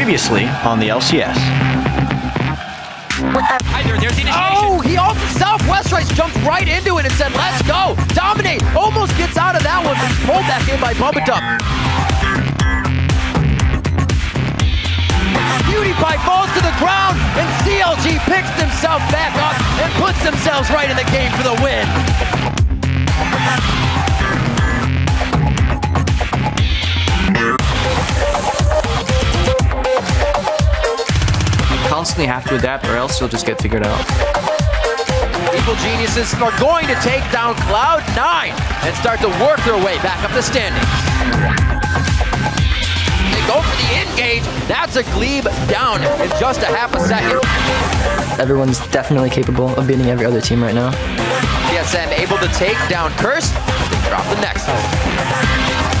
Previously on the LCS. There's the initiation. Oh, he off the Southwest Rice jumped right into it and said, let's go. Dominate. Almost gets out of that one, but he's pulled back in by Bubba. Beauty Pie falls to the ground, and CLG picks himself back up and puts themselves right in the game for the win. Constantly have to adapt or else you'll just get figured out. Evil Geniuses are going to take down Cloud9 and start to work their way back up the standings. They go for the engage. That's a Glebe down in just a half a second. Everyone's definitely capable of beating every other team right now. TSM able to take down Curse. They drop the Nexus.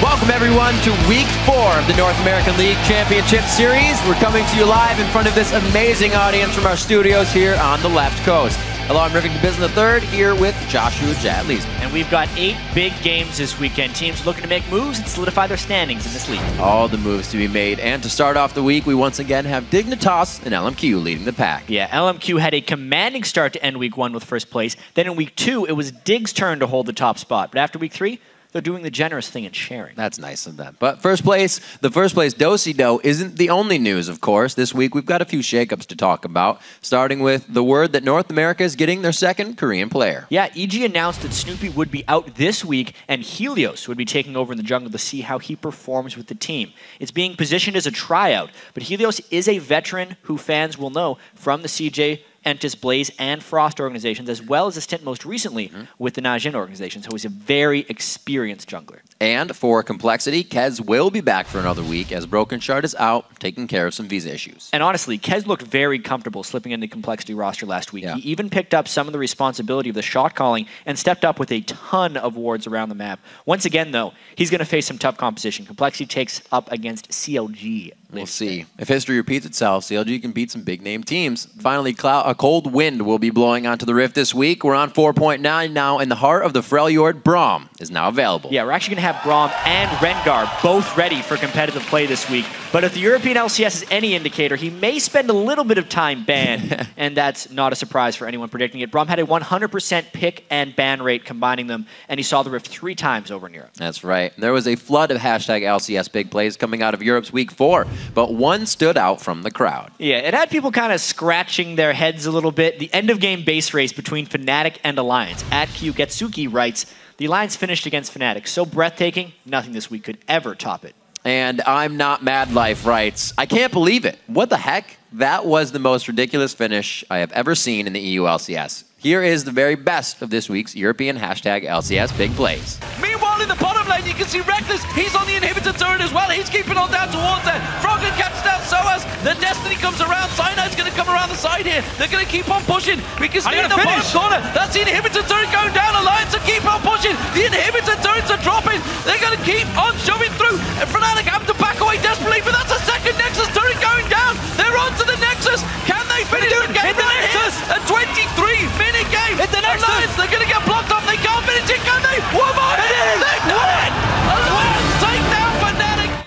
Welcome everyone to week 4 of the North American League Championship Series. We're coming to you live in front of this amazing audience from our studios here on the left coast. Hello, I'm Rivington Business III here with Joshua Jadlees. And we've got 8 big games this weekend. Teams looking to make moves and solidify their standings in this league. All the moves to be made. And to start off the week, we once again have Dignitas and LMQ leading the pack. Yeah, LMQ had a commanding start to end week 1 with first place. Then in week 2, it was Dig's turn to hold the top spot. But after week 3, they're doing the generous thing and sharing. That's nice of them. But the first place Do-si-do isn't the only news, of course. This week, we've got a few shakeups to talk about, starting with the word that North America is getting their second Korean player. Yeah, EG announced that Snoopy would be out this week, and Helios would be taking over in the jungle to see how he performs with the team. It's being positioned as a tryout, but Helios is a veteran who fans will know from the CJ, Entis, Blaze, and Frost organizations, as well as a stint most recently with the Najin organization. So he's a very experienced jungler. And for complexity, Kez will be back for another week as Broken Shard is out, taking care of some visa issues. And honestly, Kez looked very comfortable slipping into complexity roster last week. Yeah. He even picked up some of the responsibility of the shot calling and stepped up with a ton of wards around the map. Once again, though, he's going to face some tough competition. Complexity takes up against CLG. We'll see. If history repeats itself, CLG can beat some big-name teams. Finally, a cold wind will be blowing onto the Rift this week. We're on 4.9 now, and the heart of the Freljord, Braum, is now available. Yeah, we're actually going to have Braum and Rengar both ready for competitive play this week. But if the European LCS is any indicator, he may spend a little bit of time banned, and that's not a surprise for anyone predicting it. Braum had a 100% pick and ban rate combining them, and he saw the Rift 3 times over in Europe. That's right. There was a flood of #LCS big plays coming out of Europe's week 4. But one stood out from the crowd. Yeah, it had people kind of scratching their heads a little bit. The end-of-game base race between Fnatic and Alliance. At Q Getsuki writes, the Alliance finished against Fnatic. So breathtaking, nothing this week could ever top it. And I'm Not Mad Life writes, I can't believe it. What the heck? That was the most ridiculous finish I have ever seen in the EU LCS. Here is the very best of this week's European #LCS big plays. Meanwhile, in the bottom lane, you can see Reckless. He's on the inhibitor turret as well. He's keeping on down towards there. Froggen catches down Soaz. The Destiny comes around. Cynide's going to come around the side here. They're going to keep on pushing because in the bottom corner, that's the inhibitor turret going down. Alliance are keep on pushing. The inhibitor turrets are dropping. They're going to keep on shoving through. And Fnatic have to back away desperately, but that's a second Nexus turret going down. They're on to the Nexus. Can they finish the game? The Nexus! A 23-minute game. It's the Nexus. Alliance, they're going to get blocked off. They can't finish it, can they? One more. They've done it. Alliance take down Fnatic.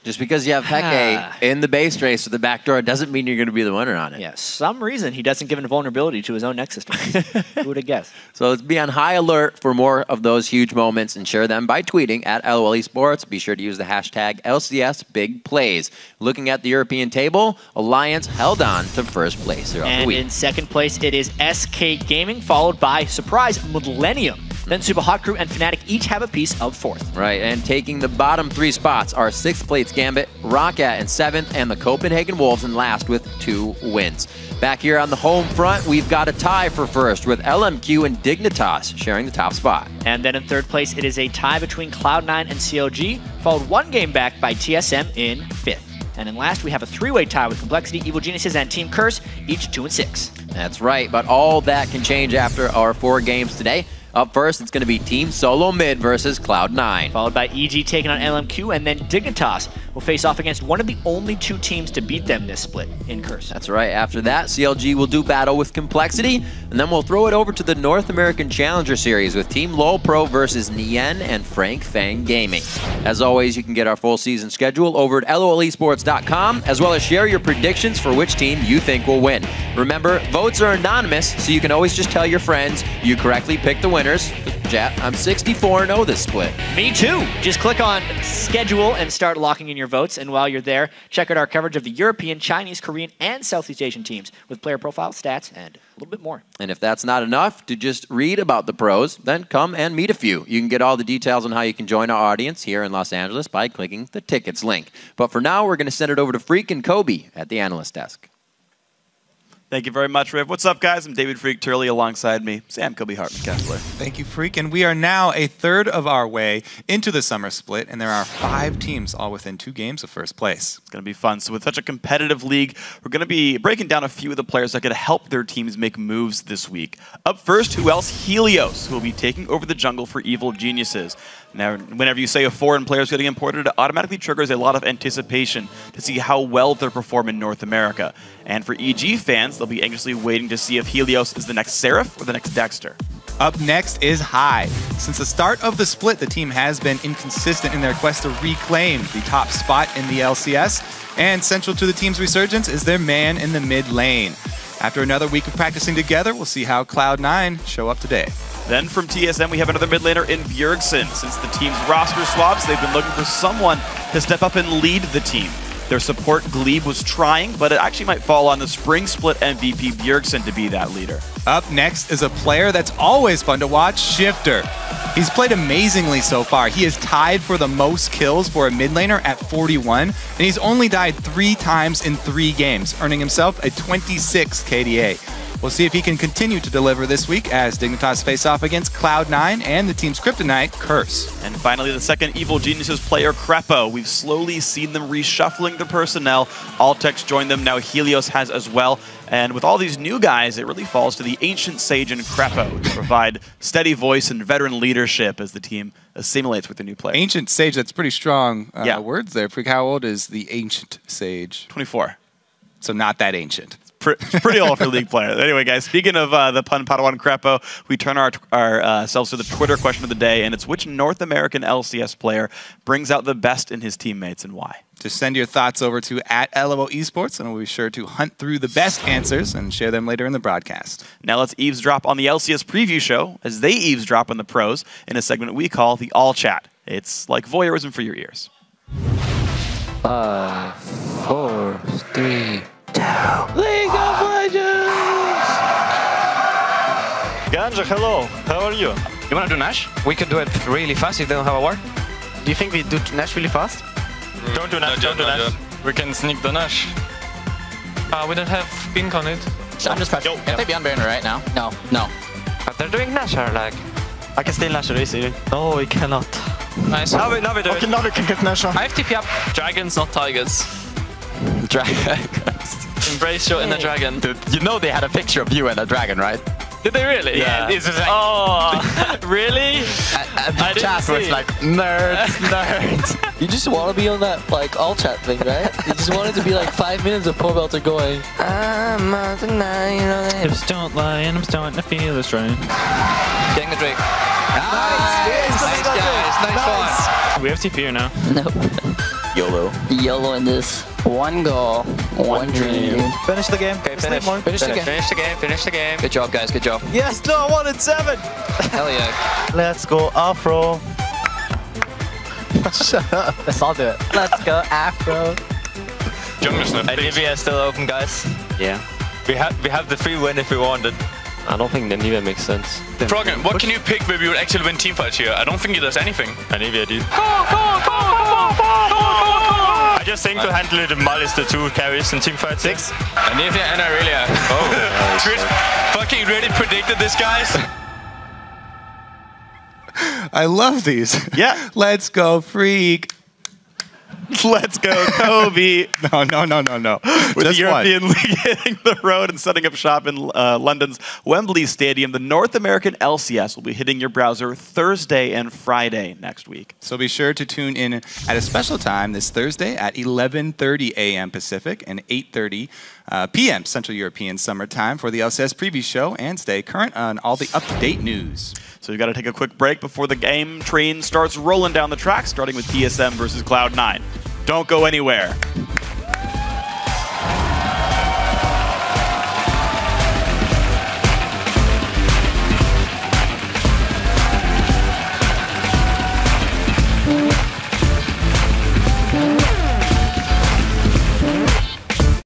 Just because you have Peke in the base race with the backdoor doesn't mean you're going to be the winner on it. Yeah, some reason he doesn't give an vulnerability to his own Nexus. Who would have guessed? So let's be on high alert for more of those huge moments and share them by tweeting at LOL Esports. Be sure to use the #LCS Big Plays. Looking at the European table, Alliance held on to first place throughout the week. And in second place, it is SK Gaming, followed by, surprise, Millennium. Then Super Hot Crew and Fnatic each have a piece of 4th. Right, and taking the bottom 3 spots are 6th place Gambit, Roccat in 7th, and the Copenhagen Wolves in last with 2 wins. Back here on the home front, we've got a tie for first with LMQ and Dignitas sharing the top spot. And then in third place, it is a tie between Cloud9 and CLG, followed 1 game back by TSM in 5th. And then last, we have a 3-way tie with Complexity, Evil Geniuses, and Team Curse, each 2-6. That's right, but all that can change after our 4 games today. Up first, it's going to be Team Solo Mid versus Cloud9. Followed by EG taking on LMQ, and then Dignitas will face off against one of the only 2 teams to beat them this split in Curse. That's right. After that, CLG will do battle with Complexity, and then we'll throw it over to the North American Challenger Series with Team LoL Pro versus Nien and Frank Fang Gaming. As always, you can get our full season schedule over at lolesports.com, as well as share your predictions for which team you think will win. Remember, votes are anonymous, so you can always just tell your friends you correctly picked the winners. I'm 64-0 this split. Me too. Just click on schedule and start locking in your votes. And while you're there, check out our coverage of the European, Chinese, Korean, and Southeast Asian teams with player profiles, stats, and a little bit more. And if that's not enough to just read about the pros, then come and meet a few. You can get all the details on how you can join our audience here in Los Angeles by clicking the tickets link. But for now, we're going to send it over to Freak and Kobe at the analyst desk. Thank you very much, Riv. What's up, guys? I'm David Freak Turley. Alongside me, Sam Kobe Hartman Kessler. Thank you, Freak. And we are now a third of our way into the summer split, and there are 5 teams all within 2 games of first place. It's going to be fun. So with such a competitive league, we're going to be breaking down a few of the players that could help their teams make moves this week. Up first, who else? Helios, who will be taking over the jungle for Evil Geniuses. Now, whenever you say a foreign player is getting imported, it automatically triggers a lot of anticipation to see how well they'll perform in North America. And for EG fans, they'll be anxiously waiting to see if Helios is the next Seraph or the next Dexter. Up next is High. Since the start of the split, the team has been inconsistent in their quest to reclaim the top spot in the LCS, and central to the team's resurgence is their man in the mid lane. After another week of practicing together, we'll see how Cloud9 show up today. Then from TSM, we have another mid laner in Bjergsen. Since the team's roster swaps, they've been looking for someone to step up and lead the team. Their support, Glebe, was trying, but it actually might fall on the spring split MVP Bjergsen to be that leader. Up next is a player that's always fun to watch, Shifter. He's played amazingly so far. He is tied for the most kills for a mid laner at 41, and he's only died 3 times in 3 games, earning himself a 26 KDA. We'll see if he can continue to deliver this week as Dignitas face off against Cloud9 and the team's Kryptonite, Curse. And finally, the second Evil Geniuses player, Crepo. We've slowly seen them reshuffling their personnel. Altex joined them, now Helios has as well. And with all these new guys, it really falls to the Ancient Sage and Crepo to provide steady voice and veteran leadership as the team assimilates with the new player. Ancient Sage, that's pretty strong words there. How old is the Ancient Sage? 24. So not that ancient. Pretty old for league player. Anyway, guys, speaking of the pun Padawan Crepo, we turn ourselves to the Twitter question of the day, and it's which North American LCS player brings out the best in his teammates and why? Just send your thoughts over to @LMO Esports, and we'll be sure to hunt through the best answers and share them later in the broadcast. Now let's eavesdrop on the LCS preview show as they eavesdrop on the pros in a segment we call the All Chat. It's like voyeurism for your ears. 5, 4, 3, 2. League of Legends! Ganja, hello. How are you? You wanna do Nash? We can do it really fast if they don't have a ward. Do you think we do Nash really fast? Don't do Nash, don't do Nash. We can sneak the Nash. We don't have pink on it. I'm just pressing. Can I take beyond banner right now? No. No. But they're doing Nash, or like... I can steal Nash easily. No, we cannot. Nice. Now we do it. Now we can get Nash on. I have TP up. Dragons, not tigers. Dragons. Embrace your inner dragon. Dude, you know they had a picture of you and a dragon, right? Did they really? Yeah. It's just like, oh, really? The chat was like, nerds, nerds. You just want to be on that like all chat thing, right? You just want it to be like 5 minutes of Pro Belter going. I'm out tonight, you know that. Hips don't lie and I'm starting to feel this rain. Getting the Drake. Nice, nice guys, nice one. We have TP here now. Nope. YOLO. YOLO in this. One goal, one dream. Finish the game. Okay, finish the game. Finish the game. Finish the game. Good job, guys. Good job. Yes, no, 1 and 7. Hell yeah. Let's go Afro. Shut up. Let's all do it. Let's go Afro. Nivea is still open, guys. Yeah. We have the free win if we want it. I don't think Nivea makes sense. Froggen, what can you pick where you would actually win teamfights here? I don't think he does anything. Nivea, dude. I just think to handle it, Mal is the 2 carries in teamfight 6. Nivea and Aurelia. Oh, Chris fucking really predicted this, guys. I love these. Yeah. Let's go, Freak. Let's go, Kobe. No. With the Just one. European League hitting the road and setting up shop in London's Wembley Stadium, the North American LCS will be hitting your browser Thursday and Friday next week. So be sure to tune in at a special time this Thursday at 11:30 a.m. Pacific and 8:30 p.m. Central European Summer Time for the LCS preview show, and stay current on all the up-to-date news. So you've got to take a quick break before the game train starts rolling down the track, starting with TSM versus Cloud9. Don't go anywhere.